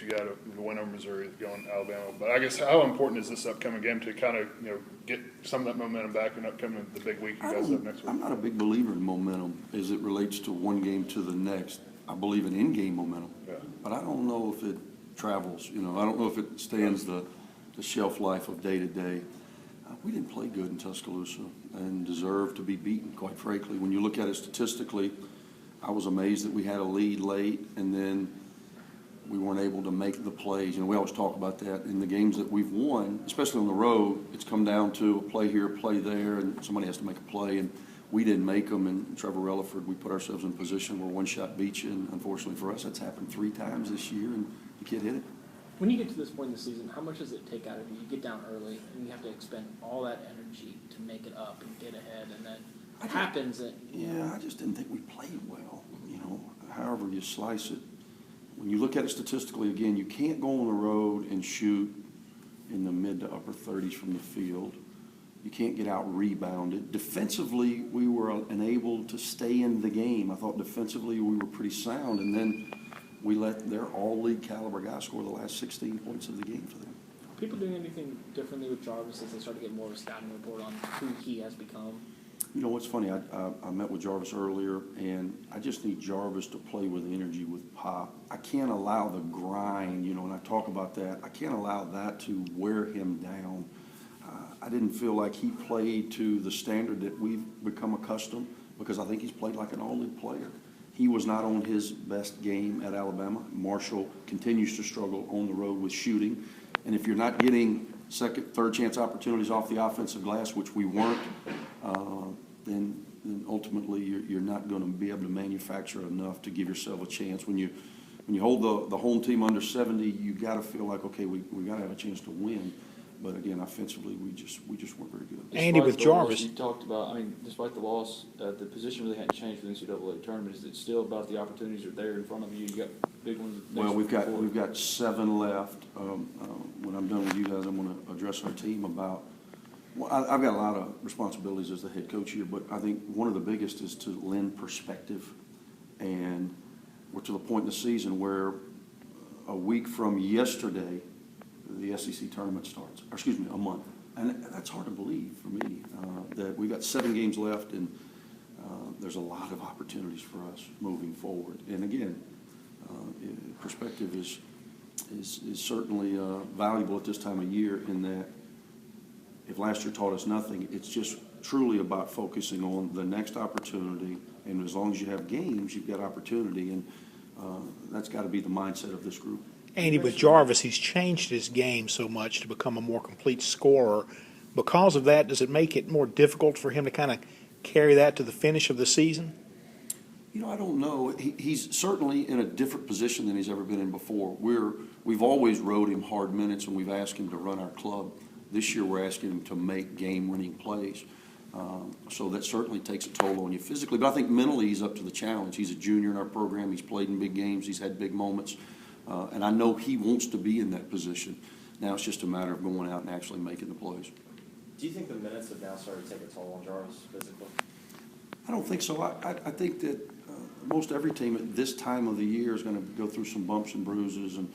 you got the win over Missouri, going to Alabama. But I guess how important is this upcoming game to kind of get some of that momentum back and upcoming the big week you guys have next week? I'm not a big believer in momentum as it relates to one game to the next. I believe in in-game momentum, but I don't know if it travels. I don't know if it stands the shelf life of day to day. We didn't play good in Tuscaloosa and deserve to be beaten, quite frankly. When you look at it statistically, I was amazed that we had a lead late and then we weren't able to make the plays. We always talk about that in the games that we've won, especially on the road. It's come down to a play here, a play there, and somebody has to make a play, and we didn't make them. And Trevor Relaford, we put ourselves in a position where one shot beats you, and unfortunately for us, that's happened 3 times this year, and the kid hit it. When you get to this point in the season, how much does it take out of you? You get down early, and you have to expend all that energy to make it up and get ahead, and then it happens that. Yeah, I just didn't think we played well. However you slice it. When you look at it statistically, again, you can't go on the road and shoot in the mid to upper 30s from the field. You can't get out rebounded. Defensively, we were enabled to stay in the game. I thought defensively we were pretty sound, and then we let their all-league caliber guy score the last 16 points of the game for them. Are people doing anything differently with Jarvis as they start to get more of a scouting report on who he has become? What's funny, I met with Jarvis earlier, and I just need Jarvis to play with energy, with pop. I can't allow the grind, and I talk about that. I can't allow that to wear him down. I didn't feel like he played to the standard that we've become accustomed, because I think he's played like an all-league player. He was not on his best game at Alabama. Marshall continues to struggle on the road with shooting. And if you're not getting second, third chance opportunities off the offensive glass, which we weren't, then ultimately you're not going to be able to manufacture enough to give yourself a chance. When you hold the home team under 70, you got to feel like, okay, we got to have a chance to win. But again, offensively, we just weren't very good. Andy, with Jarvis, you talked about. Despite the loss, the position really hadn't changed for the NCAA tournament. Is it still about the opportunities are there in front of you? You got big ones. Well, we've got 7 left. When I'm done with you guys, I'm going to address our team about. Well, I've got a lot of responsibilities as the head coach here, but I think one of the biggest is to lend perspective. And we're to the point in the season where a week from yesterday, the SEC tournament starts, or excuse me, a month. And that's hard to believe for me, that we've got 7 games left, and there's a lot of opportunities for us moving forward. And again, perspective is certainly valuable at this time of year, in that if last year taught us nothing, it's just truly about focusing on the next opportunity. And as long as you have games, you've got opportunity, and that's got to be the mindset of this group. Andy, with Jarvis, he's changed his game so much to become a more complete scorer. Because of that, does it make it more difficult for him to kind of carry that to the finish of the season? I don't know. He's certainly in a different position than he's ever been in before. We've always rode him hard minutes, and we've asked him to run our club. This year we're asking him to make game-winning plays. So that certainly takes a toll on you physically. But I think mentally he's up to the challenge. He's a junior in our program. He's played in big games. He's had big moments. And I know he wants to be in that position. Now it's just a matter of going out and actually making the plays. Do you think the minutes have now started to take a toll on Jarvis physically? I don't think so. I think that most every team at this time of the year is going to go through some bumps and bruises, and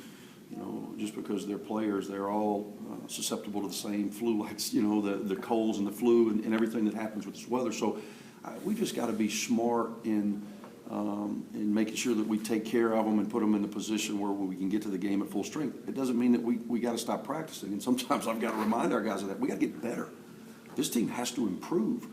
just because they're players, they're all susceptible to the same flu, like the colds and the flu and everything that happens with this weather. So we've just got to be smart in making sure that we take care of them and put them in a position where we can get to the game at full strength. It doesn't mean that we got to stop practicing, and sometimes I've got to remind our guys of that. We got to get better. This team has to improve.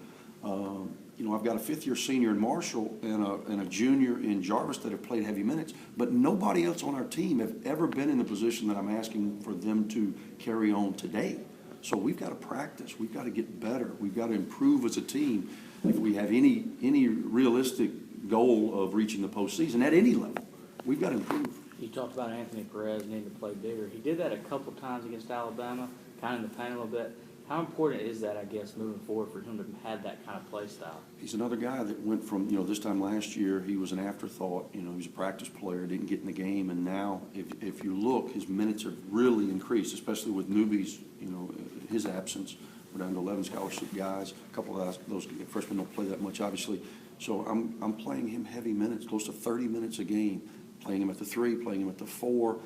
I've got a 5th-year senior in Marshall and a junior in Jarvis that have played heavy minutes, but nobody else on our team have ever been in the position that I'm asking for them to carry on today. So we've got to practice. We've got to get better. We've got to improve as a team if we have any realistic goal of reaching the postseason at any level. We've got to improve. You talked about Anthony Perez needing to play bigger. He did that a couple times against Alabama, kind of in the paint a little bit. How important is that, I guess, moving forward for him to have that kind of play style? He's another guy that went from, this time last year, he was an afterthought. He was a practice player, didn't get in the game, and now, if you look, his minutes have really increased, especially with newbies, his absence. We're down to 11 scholarship guys. A couple of those freshmen don't play that much, obviously. So I'm playing him heavy minutes, close to 30 minutes a game, playing him at the 3, playing him at the 4.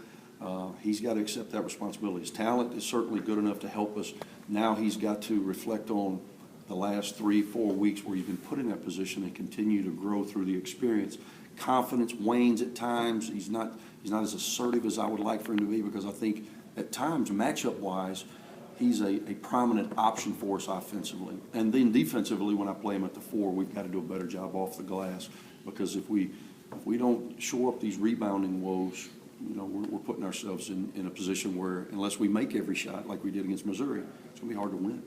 He's got to accept that responsibility. His talent is certainly good enough to help us. Now he's got to reflect on the last 3-4 weeks where he's been put in that position and continue to grow through the experience. Confidence wanes at times. He's not as assertive as I would like for him to be, because I think at times, matchup-wise, he's a prominent option for us offensively. And then defensively, when I play him at the 4, we've got to do a better job off the glass, because if we don't shore up these rebounding woes, we're putting ourselves in a position where, unless we make every shot like we did against Missouri, it's going to be hard to win.